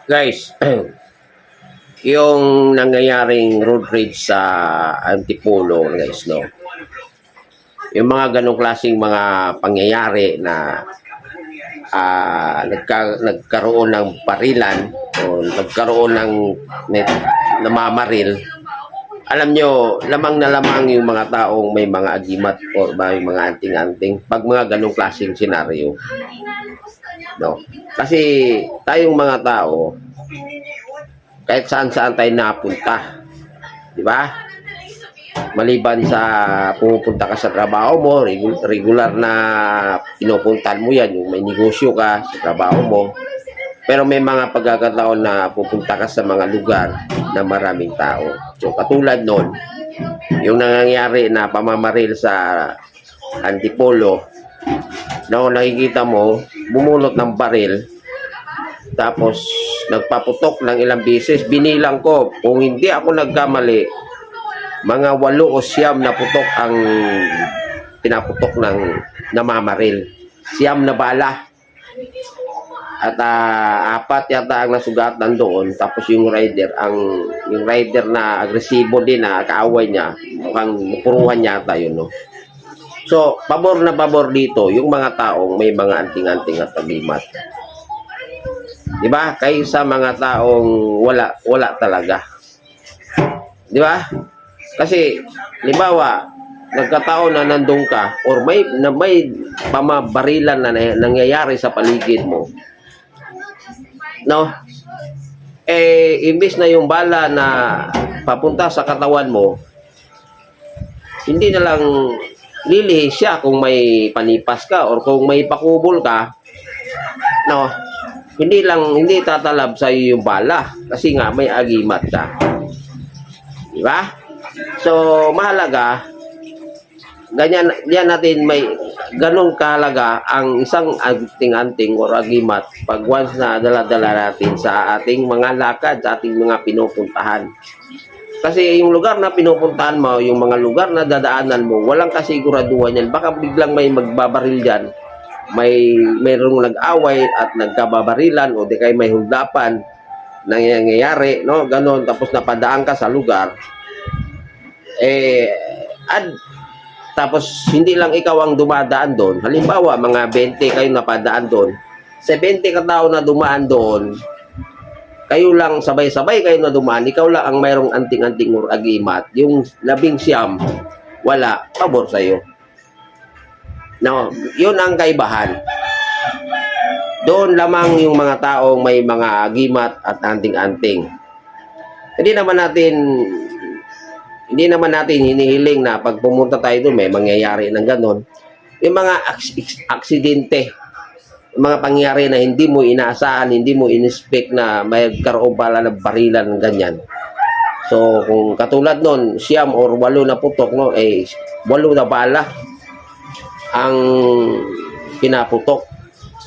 Guys, yung nangyayaring road rage sa Antipolo, guys, no? Yung mga ganong klaseng mga pangyayari na nagkaroon ng barilan o nagkaroon ng namamaril, alam nyo, lamang na lamang yung mga taong may mga agimat o may mga anting-anting pag mga ganong klaseng senaryo. No? Kasi tayong mga tao, kahit saan-saan tayo napunta, di ba? Maliban sa pupunta ka sa trabaho mo, regular na pinupuntahan mo yan, yung may negosyo ka sa trabaho mo. Pero may mga pagkakataon na pupunta ka sa mga lugar na maraming tao. So katulad nun, yung nangyayari na pamamaril sa Antipolo, na kung nakikita mo, bumulot ng baril, tapos nagpaputok ng ilang beses. Binilang ko, kung hindi ako nagkamali, mga 8 o 9 na putok ang pinaputok ng namamaril. 9 na bala. At 4 yata ang nasugat nandoon. Tapos yung rider na agresibo din na kaaway niya, mukhang puruhan yata yun, no? So, pabor na pabor dito yung mga taong may mga anting-anting at agimat. Diba? Kaysa mga taong wala talaga. Diba? Kasi, libawa, nagkataon na nandun ka or may pamabarilan na nangyayari sa paligid mo. No? Imbis na yung bala na papunta sa katawan mo, hindi na lang lilihis siya kung may panipas ka or kung may pakubol ka. No? Hindi tatalab sa iyo yung bala kasi nga may agimat ka. Di ba? So, mahalaga, ganyan natin may ganun kahalaga ang isang anting-anting or agimat pag once na dala-dala natin sa ating mga lakad, sa ating mga pinupuntahan. Kasi yung lugar na pinupuntahan mo, yung mga lugar na dadaanan mo, walang kasiguraduhan yan. Baka biglang may magbabaril dyan, mayroong nag-away at nagkababarilan o di kaya may huldapan nangyayari, no? Ganon, tapos napadaan ka sa lugar. Tapos hindi lang ikaw ang dumadaan doon. Halimbawa, mga 20 kayo napadaan doon. Sa 20 katao na dumaan doon, kayo lang sabay-sabay kayo na dumaan, ikaw lang ang mayroong anting-anting or agimat. Yung 19, wala, pabor sa'yo. No, yun ang kaibahan. Doon lamang yung mga taong may mga agimat at anting-anting. Hindi naman natin hinihiling na pag pumunta tayo doon may mangyayari ng ganon. Yung mga aksidente, yung mga pangyayari na hindi mo inaasahan, hindi mo in-expect na may karoon pala ng barilan ng ganyan. So kung katulad nun, 9 or 8 na putok, no, 8 na bala ang pinaputok.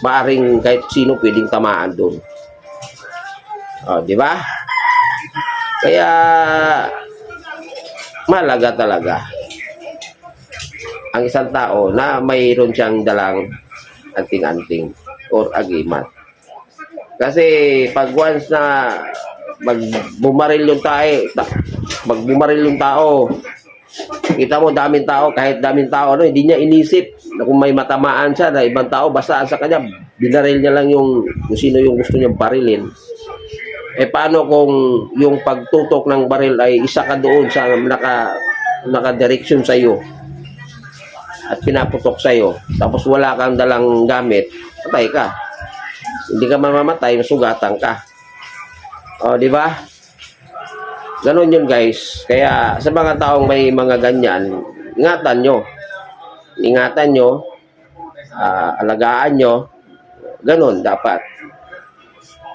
Maaring kahit sino pwedeng tamaan doon. Di ba? Kaya mahalaga talaga ang isang tao na mayroon siyang dalang anting-anting or agimat. Kasi pag once na magbumaril yung tao, kita mo daming tao, kahit daming tao, no, hindi niya inisip na kung may matamaan siya na ibang tao, basta sa kanya binaril niya lang yung kung sino yung gusto niyang barilin. Paano kung yung pagtutok ng baril ay isa ka doon sa naka-direction sa iyo at pinaputok sa iyo, tapos wala kang dalang gamit, patay ka. Hindi ka mamamatay, masugatan ka. Di ba? Ganon yun, guys. Kaya sa mga taong may mga ganyan, ingatan nyo, alagaan nyo, ganon dapat.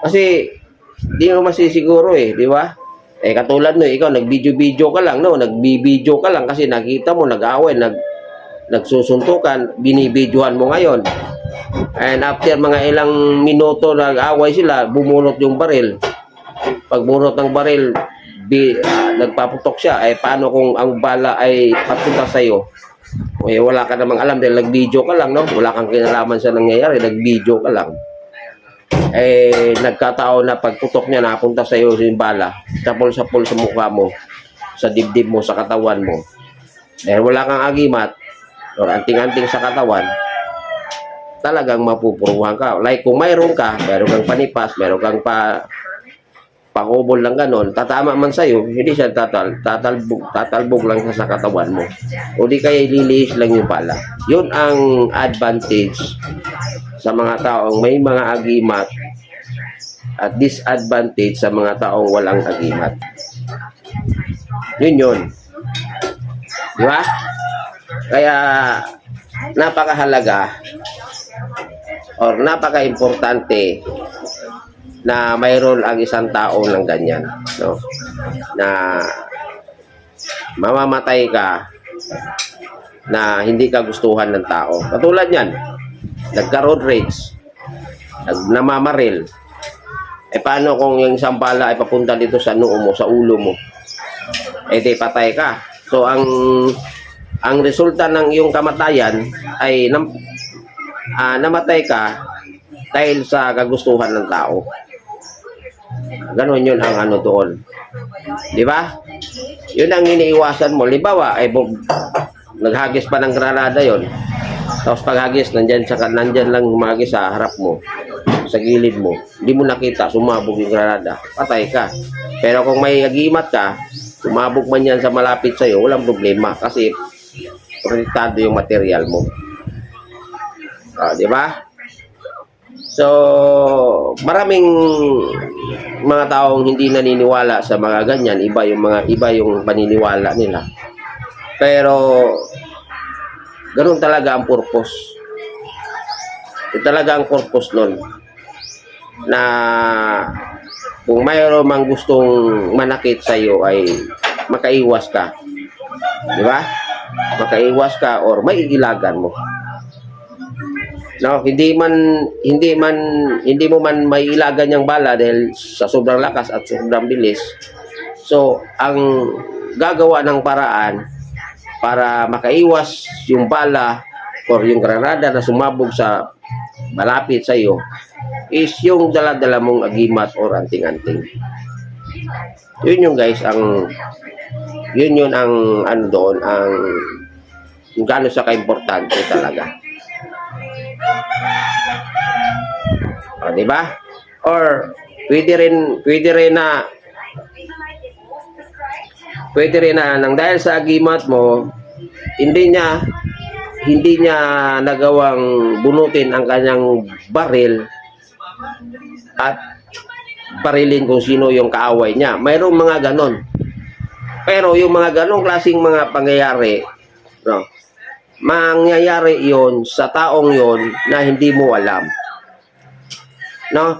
Kasi di mo masisiguro di ba? Katulad no, ikaw nag-video ka lang, no? Nag-video ka lang kasi nakita mo nag-away, nagsusuntukan, binibidyohan mo ngayon. And after mga ilang minuto nag-away sila, bumulot yung baril. Pag bunot ng baril, nagpaputok siya, paano kung ang bala ay papunta sa iyo? Wala ka namang alam dahil nag-video ka lang, no? Wala kang kinalaman sa nangyayari, nag-video ka lang. nagkataon na pagputok niya napunta sa iyo yung bala, sapol-sapol sa mukha mo, sa dibdib mo, sa katawan mo. Dahil wala kang agimat or anting-anting sa katawan, talagang mapupuruhan ka. Like kung mayroon kang panipas, mayroon kang pakubol lang ganon, tatama man sa'yo, hindi siya tatalbog lang sa katawan mo. O di kaya ililihis lang yung pala. Yun ang advantage sa mga taong may mga agimat at disadvantage sa mga taong walang agimat. Yun. Di ba? Kaya napakahalaga or napaka-importante na mayroon ang isang tao ng ganyan, no? Na mamamatay ka na hindi ka gustuhan ng tao. Katulad yan, nagka-road rage, namamaril. Paano kung yung isang bala ay papunta dito sa noo mo, sa ulo mo? Di patay ka. So, ang resulta ng iyong kamatayan ay namatay ka dahil sa kagustuhan ng tao. Ganon yun ang doon. Di ba? Yun ang iniiwasan mo. Libawa, naghagis pa ng granada yon. Tapos paghagis, nandyan lang humagis sa harap mo, sa gilid mo. Hindi mo nakita, sumabog yung granada. Patay ka. Pero kung may agimat ka, sumabog man yan sa malapit sa'yo, walang problema. Kasi protektado yung material mo. Di ba? So, maraming mga taong hindi naniniwala sa mga ganyan, iba yung paniniwala nila. Pero ganoon talaga ang purpose. Ito talaga ang purpose nun. Na kung mayroon mang gustong manakit sa iyo ay makaiwas ka. Di ba? Makaiwas ka or maiilagan mo. No, hindi mo man mailagan yung bala dahil sa sobrang lakas at sobrang bilis. So, ang gagawa ng paraan para makaiwas yung bala or yung granada na sumabog sa malapit sa iyo is yung dala-dala mong agimat or anting-anting. Yun yung guys, ang doon, ang gaano siya ka-importante talaga. Di ba? Or pwede rin na nang dahil sa agimat mo, hindi niya nagawang bunutin ang kanyang baril at barilin kung sino yung kaaway niya. Mayroong mga ganon. Pero yung mga ganong klaseng mga pangyayari, no, mangyayari yon sa taong yon na hindi mo alam. No,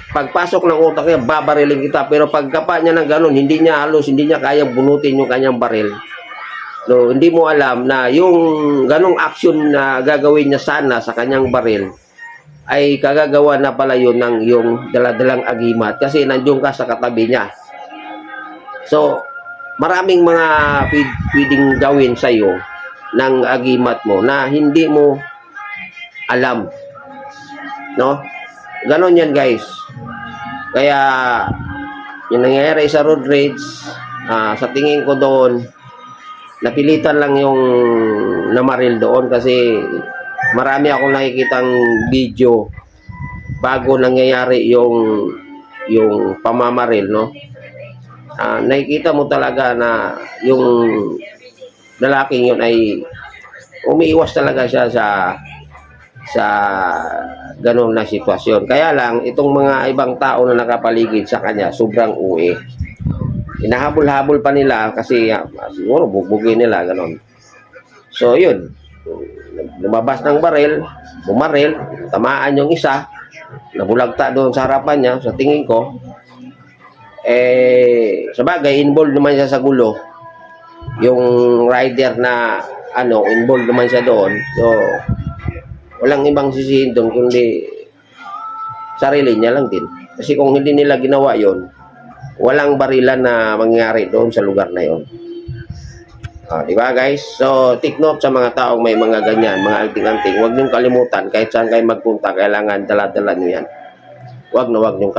pagpasok ng utak niya, babariling kita, pero pagkapa niya ng ganun, hindi niya kayang bunutin yung kanyang baril. No, hindi mo alam na yung ganong action na gagawin niya sana sa kanyang baril ay kagagawa na pala yun ng yung daladalang agimat kasi nandiyon ka sa katabi niya. So, maraming mga pwedeng gawin sa iyo ng agimat mo na hindi mo alam. No? Ganon yan guys. Kaya yung nangyayari sa road rage, sa tingin ko doon, napilitan lang yung namaril doon kasi marami akong nakikitang video bago nangyayari yung pamamaril, no? Nakikita mo talaga na yung lalaking yun ay umiiwas talaga siya sa ganun na sitwasyon. Kaya lang, itong mga ibang tao na nakapaligid sa kanya, sobrang uwi. Inahabol-habol pa nila kasi siguro bugbugin nila, ganun. So, yun. Lumabas ng baril, bumaril, tamaan yung isa, nabulagta doon sa harapan niya, sa tingin ko. Sa bagay, involved naman siya sa gulo. Yung rider na, involved naman siya doon. So, walang ibang sisihin doon kundi sarili niya lang din. Kasi kung hindi nila ginawa yon, walang barilan na mangyari doon sa lugar na yon. Di ba guys? So, take note sa mga taong may mga ganyan, mga anting-anting. Huwag niyong kalimutan, kahit saan kayo magpunta, kailangan dala-dala niyo yan. wag na wag niyong